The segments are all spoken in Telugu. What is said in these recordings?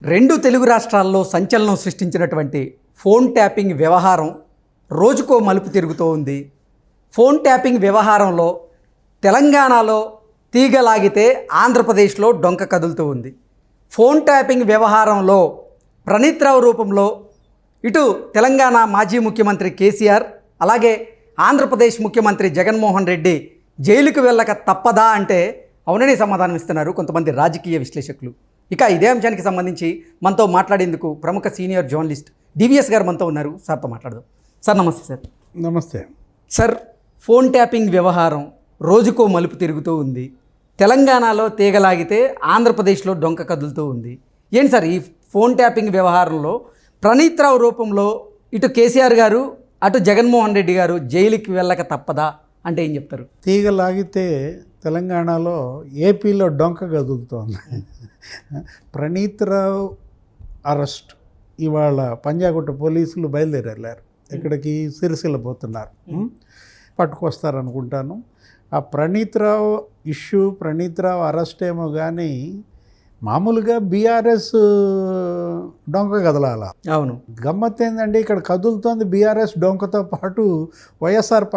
రెండు తెలుగు రాష్ట్రాల్లో సంచలనం సృష్టించినటువంటి ఫోన్ ట్యాపింగ్ వ్యవహారం రోజుకో మలుపు తిరుగుతూ ఉంది. ఫోన్ ట్యాపింగ్ వ్యవహారంలో తెలంగాణలో తీగలాగితే ఆంధ్రప్రదేశ్లో డొంక కదులుతూ ఉంది. ఫోన్ ట్యాపింగ్ వ్యవహారంలో ప్రణీత్ రావు రూపంలో ఇటు తెలంగాణ మాజీ ముఖ్యమంత్రి కేసీఆర్, అలాగే ఆంధ్రప్రదేశ్ ముఖ్యమంత్రి జగన్మోహన్ రెడ్డి జైలుకు వెళ్ళక తప్పదా అంటే అవునని సమాధానం ఇస్తున్నారు కొంతమంది రాజకీయ విశ్లేషకులు. ఇక ఇదే అంశానికి సంబంధించి మనతో మాట్లాడేందుకు ప్రముఖ సీనియర్ జర్నలిస్ట్ డివిఎస్ గారు మనతో ఉన్నారు. సార్తో మాట్లాడదాం. సార్ నమస్తే. సార్ నమస్తే. సార్, ఫోన్ ట్యాపింగ్ వ్యవహారం రోజుకో మలుపు తిరుగుతూ ఉంది. తెలంగాణలో తీగలాగితే ఆంధ్రప్రదేశ్లో డొంక కదులుతూ ఉంది. ఏంటి సార్ ఈ ఫోన్ ట్యాపింగ్ వ్యవహారంలో ప్రణీత్ రావు రూపంలో ఇటు కేసీఆర్ గారు అటు జగన్మోహన్ రెడ్డి గారు జైలుకి వెళ్ళక తప్పదా అంటే ఏం చెప్తారు? తీగ లాగితే తెలంగాణలో ఏపీలో డొంక కదులుతోంది. ప్రణీత్ రావు అరెస్ట్ ఇవాళ పంజాగుట్ట పోలీసులు బయలుదేరారు. ఇక్కడికి సిరిసిల్ల పోతున్నారు, పట్టుకొస్తారనుకుంటాను. ఆ ప్రణీత్ రావు ఇష్యూ, ప్రణీత్ రావు అరెస్ట్ ఏమో కానీ మామూలుగా బీఆర్ఎస్ డొంక కదలాల. అవును, గమ్మత్ ఏంటంటే ఇక్కడ కదులుతోంది బీఆర్ఎస్ డొంకతో పాటు వైఎస్ఆర్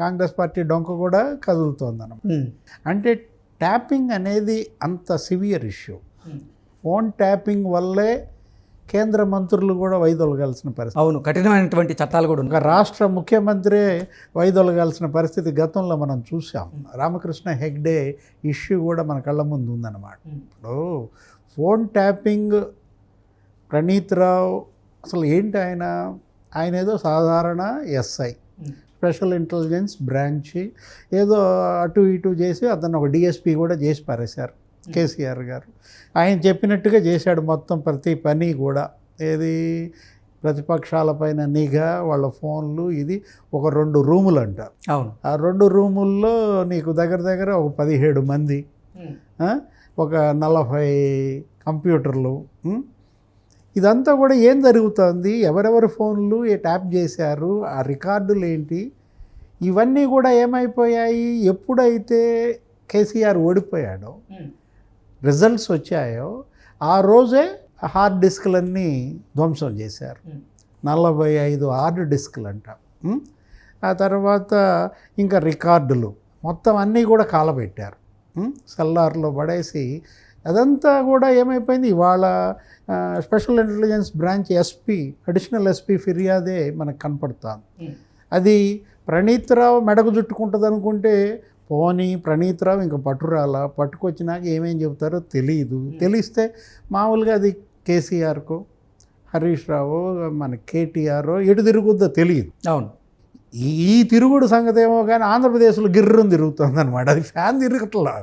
కాంగ్రెస్ పార్టీ డొంక కూడా కదులుతోంది అన్నమాట. అంటే ట్యాపింగ్ అనేది అంత సివియర్ ఇష్యూ. ఫోన్ ట్యాపింగ్ వల్లే కేంద్ర మంత్రులు కూడా వైదొలగాల్సిన పరిస్థితి. అవును, కఠినమైనటువంటి చట్టాలు కూడా ఉన్నాయి. ఒక రాష్ట్ర ముఖ్యమంత్రి వైదొలగాల్సిన పరిస్థితి గతంలో మనం చూసాం. రామకృష్ణ హెగ్డే ఇష్యూ కూడా మన కళ్ళ ముందు ఉందన్నమాట. ఇప్పుడు ఫోన్ ట్యాపింగ్ ప్రణీత్ రావు అసలు ఏంటి, ఆయన ఏదో సాధారణ ఎస్ఐ, స్పెషల్ ఇంటెలిజెన్స్ బ్రాంచ్ ఏదో అటు ఇటు చేసి అతను ఒక డిఎస్పీ కూడా చేసి పారేశారు కేసీఆర్ గారు. ఆయన చెప్పినట్టుగా చేశాడు మొత్తం ప్రతి పని కూడా. ఏది ప్రతిపక్షాలపైన నిఘా, వాళ్ళ ఫోన్లు, ఇది ఒక 2 రూములు అంట. అవును, ఆ 2 రూముల్లో నీకు దగ్గర ఒక 17 మంది, ఒక 40 కంప్యూటర్లు. ఇదంతా కూడా ఏం జరుగుతుంది, ఎవరెవరి ఫోన్లు ట్యాప్ చేశారు, ఆ రికార్డులు ఏంటి, ఇవన్నీ కూడా ఏమైపోయాయి. ఎప్పుడైతే కేసీఆర్ ఓడిపోయాడో, రిజల్ట్స్ వచ్చాయో ఆ రోజే హార్డ్ డిస్క్లన్నీ ధ్వంసం చేశారు. 45 హార్డ్ డిస్క్లు అంట. ఆ తర్వాత ఇంకా రికార్డులు మొత్తం అన్నీ కూడా కాలబెట్టారు, సెల్లార్లో పడేసి. అదంతా కూడా ఏమైపోయింది. ఇవాళ special intelligence branch SP, additional SP ఫిర్యాదే మనకు కనపడుతుంది. అది ప్రణీత్ రావు మెడకు చుట్టుకుంటుంది అనుకుంటే పోనీ ప్రణీత్ రావు ఇంకా పట్టుకొచ్చినాక ఏమేం చెబుతారో తెలియదు. తెలిస్తే మామూలుగా అది కేసీఆర్కో హరీష్ రావు మన కేటీఆర్ ఎటు తిరుగుద్దో తెలియదు. అవును, ఈ తిరుగుడు సంగతి ఏమో కానీ ఆంధ్రప్రదేశ్లో గిర్రం తిరుగుతుంది అనమాట. అది ఫ్యాన్ తిరగట్లా.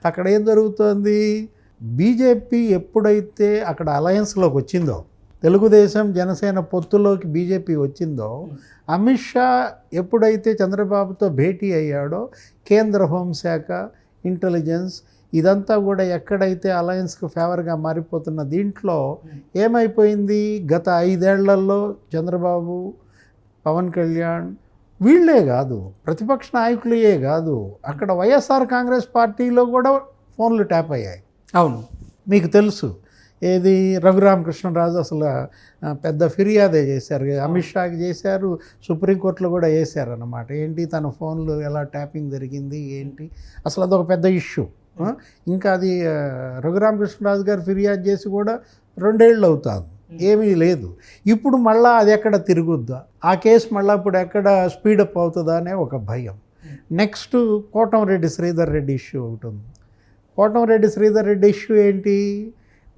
అక్కడ ఏం జరుగుతుంది, బీజేపీ ఎప్పుడైతే అక్కడ అలయన్స్లోకి వచ్చిందో, తెలుగుదేశం జనసేన పొత్తులోకి బీజేపీ వచ్చిందో, అమిత్ షా ఎప్పుడైతే చంద్రబాబుతో భేటీ అయ్యాడో, కేంద్ర హోంశాఖ, ఇంటెలిజెన్స్ ఇదంతా కూడా ఎక్కడైతే అలయన్స్కి ఫేవర్గా మారిపోతున్న దీంట్లో ఏమైపోయింది, గత 5 ఏళ్లలో చంద్రబాబు, పవన్ కళ్యాణ్ వీళ్ళే కాదు, ప్రతిపక్ష నాయకులే కాదు, అక్కడ వైఎస్ఆర్ కాంగ్రెస్ పార్టీలో కూడా ఫోన్లు ట్యాప్ అయ్యాయి. అవును, మీకు తెలుసు. ఏది రఘురామకృష్ణరాజు అసలు పెద్ద ఫిర్యాదే చేశారు, అమిత్ షాకి చేశారు, సుప్రీంకోర్టులో కూడా వేశారు అన్నమాట. ఏంటి తన ఫోన్లు ఎలా ట్యాపింగ్ జరిగింది ఏంటి, అసలు అదొక పెద్ద ఇష్యూ. ఇంకా అది రఘురామకృష్ణరాజు గారు ఫిర్యాదు చేసి కూడా 2 ఏళ్ళు అవుతుంది, ఏమీ లేదు. ఇప్పుడు మళ్ళీ అది ఎక్కడ తిరుగుద్దా, ఆ కేసు మళ్ళీ ఇప్పుడు ఎక్కడ స్పీడప్ అవుతుందా అనే ఒక భయం. నెక్స్ట్ కోటంరెడ్డి శ్రీధర్ రెడ్డి ఇష్యూ ఒకటి ఉంది. కోటంరెడ్డి శ్రీధర్ రెడ్డి ఇష్యూ ఏంటి,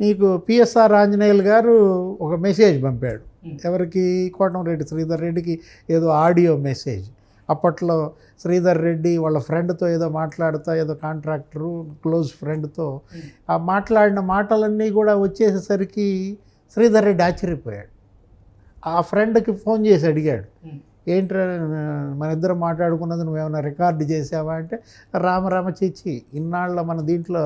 నీకు పిఎస్ఆర్ ఆంజనేయులు గారు ఒక మెసేజ్ పంపాడు. ఎవరికి, కోటంరెడ్డి శ్రీధర్ రెడ్డికి ఏదో ఆడియో మెసేజ్. అప్పట్లో శ్రీధర్ రెడ్డి వాళ్ళ ఫ్రెండ్తో ఏదో మాట్లాడుతా, ఏదో కాంట్రాక్టరు క్లోజ్ ఫ్రెండ్తో ఆ మాట్లాడిన మాటలన్నీ కూడా వచ్చేసేసరికి శ్రీధర్ రెడ్డి ఆశ్చర్యపోయాడు. ఆ ఫ్రెండ్కి ఫోన్ చేసి అడిగాడు, ఏంట్రా మన ఇద్దరు మాట్లాడుకున్నది నువ్వేమైనా రికార్డు చేసావా అంటే, రామరామ చిచ్చి ఇన్నాళ్ళ మన దీంట్లో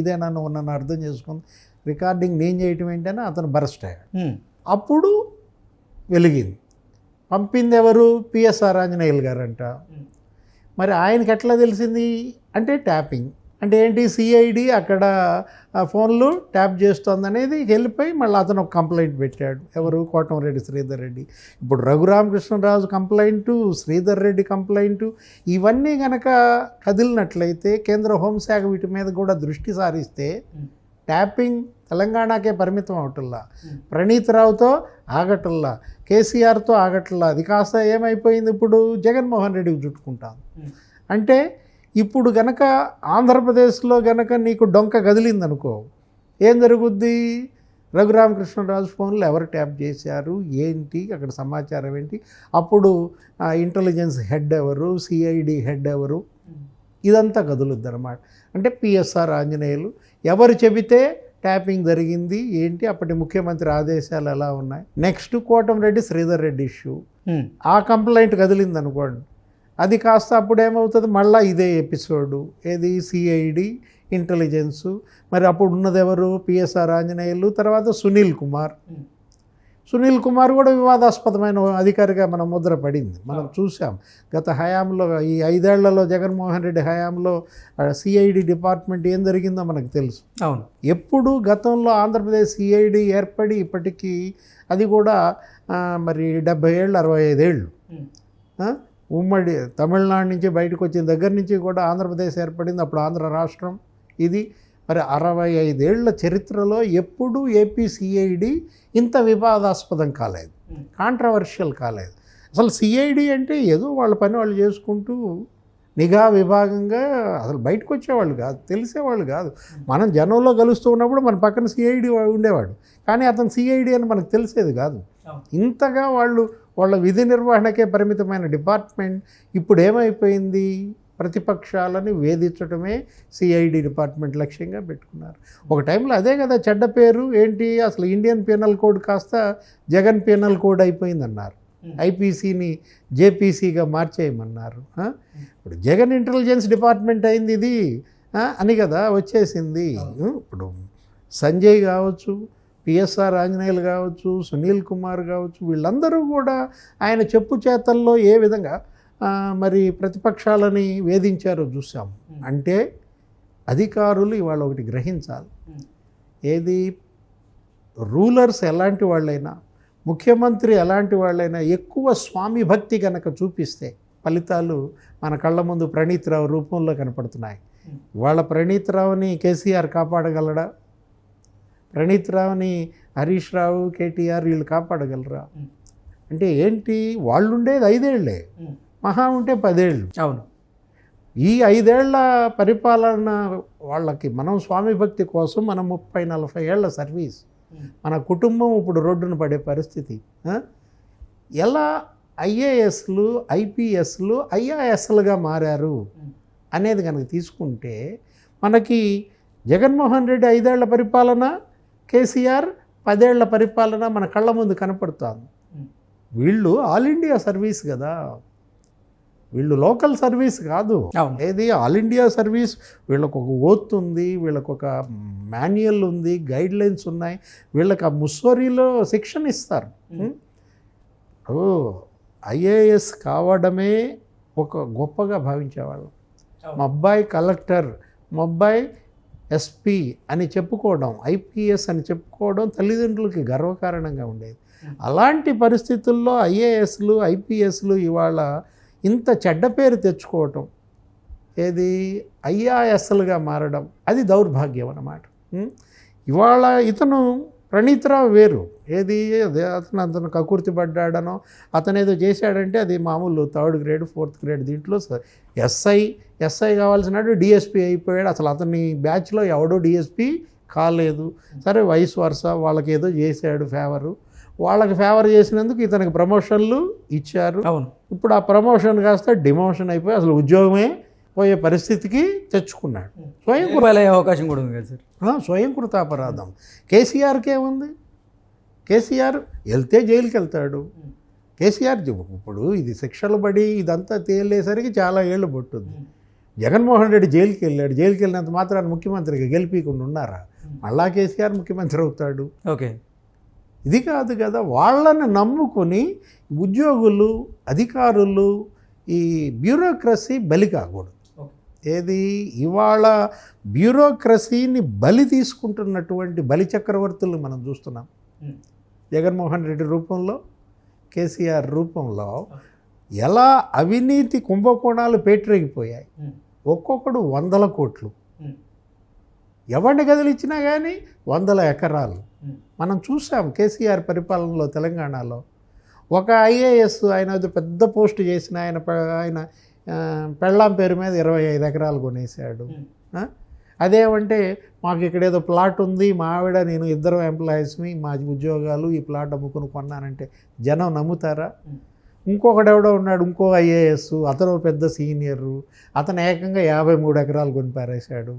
ఇదేనా నువ్వు నన్ను అర్థం చేసుకుంది, రికార్డింగ్ నేను చేయటం ఏంటని అతను బరస్ట్ అయ్యాడు. అప్పుడు వెలిగింది. పంపింది ఎవరు, పిఎస్ఆర్ ఆంజనేయులు గారంట. మరి ఆయనకి ఎట్లా తెలిసింది అంటే ట్యాపింగ్. అంటే ఏంటి, సిఐడి అక్కడ ఆ ఫోన్లు ట్యాప్ చేస్తుంది అనేది వెళ్ళిపోయి మళ్ళీ అతను ఒక కంప్లైంట్ పెట్టాడు. ఎవరు? కోటంరెడ్డి శ్రీధర్ రెడ్డి. ఇప్పుడు రఘురామకృష్ణరాజు కంప్లైంటు, శ్రీధర్ రెడ్డి కంప్లైంటు, ఇవన్నీ గనక కదిలినట్లయితే కేంద్ర హోంశాఖ వీటి మీద కూడా దృష్టి సారిస్తే ట్యాపింగ్ తెలంగాణకే పరిమితం అవటల్లా, ప్రణీత్ రావుతో ఆగటల్లా, కేసీఆర్తో ఆగటల్లా, అది కాస్త ఏమైపోయింది ఇప్పుడు జగన్మోహన్ రెడ్డికి చుట్టుకుంటాం. అంటే ఇప్పుడు గనక ఆంధ్రప్రదేశ్లో గనక నీకు డొంక కదిలిందనుకో, ఏం జరుగుద్ది? రఘురామకృష్ణరాజు ఫోన్లు ఎవరు ట్యాప్ చేశారు, ఏంటి, అక్కడ సమాచారం ఏంటి, అప్పుడు ఇంటెలిజెన్స్ హెడ్ ఎవరు, సిఐడి హెడ్ ఎవరు, ఇదంతా కదులుద్ది అనమాట. అంటే పిఎస్ఆర్ ఆంజనేయులు ఎవరు చెబితే ట్యాపింగ్ జరిగింది ఏంటి, అప్పటి ముఖ్యమంత్రి ఆదేశాలు ఎలా ఉన్నాయి. నెక్స్ట్ కోటంరెడ్డి శ్రీధర్ రెడ్డి ఇష్యూ, ఆ కంప్లైంట్ కదిలింది అనుకోండి, అది కాస్త అప్పుడు ఏమవుతుంది, మళ్ళీ ఇదే ఎపిసోడు, ఏది సిఐడి ఇంటెలిజెన్సు, మరి అప్పుడు ఉన్నది ఎవరు, పిఎస్ఆర్ ఆంజనేయులు, తర్వాత సునీల్ కుమార్ కూడా వివాదాస్పదమైన అధికారిగా మనం ముద్ర పడింది, మనం చూసాం గత హయాంలో. ఈ 5 ఏళ్లలో జగన్మోహన్ రెడ్డి హయాంలో సిఐడి డిపార్ట్మెంట్ ఏం జరిగిందో మనకు తెలుసు. అవును, ఎప్పుడు గతంలో ఆంధ్రప్రదేశ్ సిఐడి ఏర్పడి ఇప్పటికీ అది కూడా మరి 70 ఏళ్ళు 65 ఏళ్ళు, ఉమ్మడి తమిళనాడు నుంచి బయటకు వచ్చిన దగ్గర నుంచి కూడా ఆంధ్రప్రదేశ్ ఏర్పడింది, అప్పుడు ఆంధ్ర రాష్ట్రం ఇది. మరి 65 ఏళ్ల చరిత్రలో ఎప్పుడూ ఏపీ సిఐడి ఇంత వివాదాస్పదం కాలేదు, కాంట్రవర్షియల్ కాలేదు. అసలు సిఐడి అంటే ఏదో వాళ్ళ పని వాళ్ళు చేసుకుంటూ నిఘా విభాగంగా అసలు బయటకు వచ్చేవాళ్ళు కాదు, తెలిసేవాళ్ళు కాదు. మనం జనంలో కలుస్తూ ఉన్నప్పుడు మన పక్కన సిఐడి ఉండేవాడు, కానీ అతను సిఐడి అని మనకు తెలిసేది కాదు. ఇంతగా వాళ్ళ విధి నిర్వహణకే పరిమితమైన డిపార్ట్మెంట్ ఇప్పుడు ఏమైపోయింది, ప్రతిపక్షాలని వేధించడమే సిఐడి డిపార్ట్మెంట్ లక్ష్యంగా పెట్టుకున్నారు. ఒక టైంలో అదే కదా చెడ్డ పేరు, ఏంటి అసలు ఇండియన్ పీనల్ కోడ్ కాస్త జగన్ పీనల్ కోడ్ అయిపోయిందన్నారు, ఐపీసీని జేపీసీగా మార్చేయమన్నారు. ఇప్పుడు జగన్ ఇంటెలిజెన్స్ డిపార్ట్మెంట్ అయింది ఇది అని కదా వచ్చేసింది. ఇప్పుడు సంజయ్ కావచ్చు, పిఎస్ఆర్ ఆంజనేయులు కావచ్చు, సునీల్ కుమార్ కావచ్చు, వీళ్ళందరూ కూడా ఆయన చెప్పు చేతల్లో ఏ విధంగా మరి ప్రతిపక్షాలని వేధించారో చూసాం. అంటే అధికారులు ఇవాళ ఒకటి గ్రహించాలి, ఏది రూలర్స్ ఎలాంటి వాళ్ళైనా, ముఖ్యమంత్రి ఎలాంటి వాళ్ళైనా ఎక్కువ స్వామి భక్తి కనుక చూపిస్తే ఫలితాలు మన కళ్ళ ముందు ప్రణీత్ రావు రూపంలో కనపడుతున్నాయి. ఇవాళ ప్రణీత్ రావుని కేసీఆర్ కాపాడగలడా? ప్రణీత్ రావుని హరీష్ రావు, కేటీఆర్ వీళ్ళు కాపాడగలరా? అంటే ఏంటి, వాళ్ళు ఉండేది 5 ఏళ్లే, మహా ఉంటే 10 ఏళ్ళు. అవును, ఈ 5 ఏళ్ల పరిపాలన వాళ్ళకి మనం స్వామి భక్తి కోసం మనం 30-40 ఏళ్ల సర్వీస్, మన కుటుంబం ఇప్పుడు రోడ్డున పడే పరిస్థితి. ఎలా ఐఏఎస్లు, ఐపీఎస్లు ఐఆర్ఎస్లుగా మారారు అనేది కనుక తీసుకుంటే మనకి జగన్మోహన్ రెడ్డి 5 ఏళ్ల పరిపాలన, కేసీఆర్ 10 ఏళ్ల పరిపాలన మన కళ్ళ ముందు కనపడుతుంది. వీళ్ళు ఆల్ ఇండియా సర్వీస్ కదా, వీళ్ళు లోకల్ సర్వీస్ కాదు. ఏది ఆల్ ఇండియా సర్వీస్, వీళ్ళకు ఒక ఓత్ ఉంది, వీళ్ళకు ఒక మాన్యువల్ ఉంది, గైడ్ లైన్స్ ఉన్నాయి, వీళ్ళకి ఆ ముస్సోరీలో శిక్షణ ఇస్తారు. ఐఏఎస్ కావడమే ఒక గొప్పగా భావించేవాళ్ళం. మా అబ్బాయి కలెక్టర్, మా అబ్బాయి ఎస్పీ అని చెప్పుకోవడం, ఐపీఎస్ అని చెప్పుకోవడం తల్లిదండ్రులకి గర్వకారణంగా ఉండేది. అలాంటి పరిస్థితుల్లో ఐఏఎస్లు, ఐపీఎస్లు ఇవాళ ఇంత చెడ్డ పేరు తెచ్చుకోవటం, ఏది ఐఆర్ఎస్లుగా మారడం, అది దౌర్భాగ్యం అన్నమాట. ఇవాళ ఇతను ప్రణీత్ రావు వేరు, ఏది అతను కకుర్తి పడ్డాడనో అతనేదో చేశాడంటే అది మామూలు 3rd గ్రేడ్ 4th గ్రేడ్. దీంట్లో ఎస్ఐ కావాల్సినాడు డిఎస్పీ అయిపోయాడు. అసలు అతని బ్యాచ్లో ఎవడో డిఎస్పీ కాలేదు. సరే వయసు వరుస వాళ్ళకి ఏదో చేశాడు ఫేవరు, వాళ్ళకి ఫేవర్ చేసినందుకు ఇతనికి ప్రమోషన్లు ఇచ్చారు. ఇప్పుడు ఆ ప్రమోషన్ కాస్త డిమోషన్ అయిపోయి అసలు ఉద్యోగమే పోయే పరిస్థితికి తెచ్చుకున్నాడు. అవకాశం కూడా ఉంది కదా సార్. స్వయం కృతాపరాధం. కేసీఆర్కే ఉంది, కేసీఆర్ వెళ్తే జైలుకి వెళ్తాడు. కేసీఆర్ ఇప్పుడు ఇది శిక్షలు పడి ఇదంతా తేలేసరికి చాలా ఏళ్ళు పట్టుద్ది. జగన్మోహన్ రెడ్డి జైలుకి వెళ్ళాడు, జైలుకి వెళ్ళినంత మాత్రాన్ని ముఖ్యమంత్రిగా గెలిపీకుండా ఉన్నారా? మళ్ళా కేసీఆర్ ముఖ్యమంత్రి అవుతాడు. ఓకే, ఇది కాదు కదా. వాళ్ళని నమ్ముకొని ఉద్యోగులు, అధికారులు, ఈ బ్యూరోక్రసీ బలి కాకూడదు. ఏది ఇవాళ బ్యూరోక్రసీని బలి తీసుకుంటున్నటువంటి బలి చక్రవర్తులు మనం చూస్తున్నాం. జగన్మోహన్ రెడ్డి రూపంలో, కేసీఆర్ రూపంలో ఎలా అవినీతి కుంభకోణాలు పేటరేగిపోయాయి. ఒక్కొక్కడు 100 కోట్లు, ఎవరిని కదిలిచ్చినా కానీ 100 ఎకరాలు. మనం చూసాం కేసీఆర్ పరిపాలనలో తెలంగాణలో. ఒక ఐఏఎస్ ఆయన అది పెద్ద పోస్ట్ చేసిన ఆయన పెళ్ళాం పేరు మీద 25 ఎకరాలు కొనేసాడు. అదేమంటే మాకు ఇక్కడ ఏదో ప్లాట్ ఉంది, మా ఆవిడ నేను ఇద్దరు ఎంప్లాయీస్ని, మా ఉద్యోగాలు, ఈ ప్లాట్ అమ్ముకుని కొన్నానంటే జనం నమ్ముతారా? ఇంకొకడెవడో ఉన్నాడు, ఇంకో ఐఏఎస్, అతను పెద్ద సీనియరు, అతను ఏకంగా 53 ఎకరాలు కొని పారేశాడు.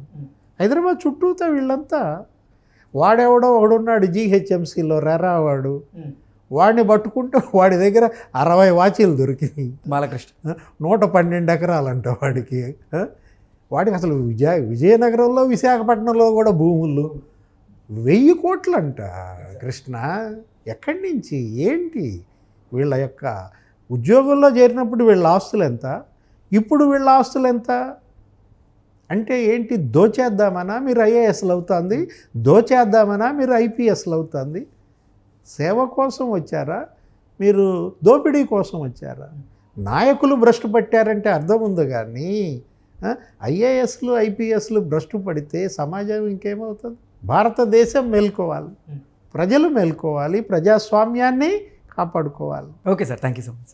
హైదరాబాద్ చుట్టూతో వీళ్ళంతా. వాడెవడో ఒకడున్నాడు జీహెచ్ఎంసీలో రెరా వాడు, వాడిని పట్టుకుంటే వాడి దగ్గర 60 వాచీలు దొరికినాయి. బాలకృష్ణ 112 ఎకరాలు అంట వాడికి. వాడికి అసలు విజయనగరంలో, విశాఖపట్నంలో కూడా భూములు 1000 కోట్లు అంట. కృష్ణ ఎక్కడి నుంచి ఏంటి? వీళ్ళ యొక్క ఉద్యోగంలో చేరినప్పుడు వీళ్ళ ఆస్తులు ఎంత, ఇప్పుడు వీళ్ళ ఆస్తులు ఎంత? అంటే ఏంటి? దోచేద్దామనా మీరు ఐఏఎస్లు అవుతుంది, దోచేద్దామనా మీరు ఐపీఎస్లు అవుతుంది? సేవ కోసం వచ్చారా మీరు? దోపిడీ కోసం వచ్చారా? నాయకులు భ్రష్టు పట్టారంటే అర్థం ఉంది, కానీ ఐఏఎస్లు ఐపీఎస్లు భ్రష్టు పడితే సమాజం ఇంకేమవుతుంది? భారతదేశం మేల్కోవాలి, ప్రజలు మేల్కోవాలి, ప్రజాస్వామ్యాన్ని కాపాడుకోవాలి. Okay sir, thank you so much.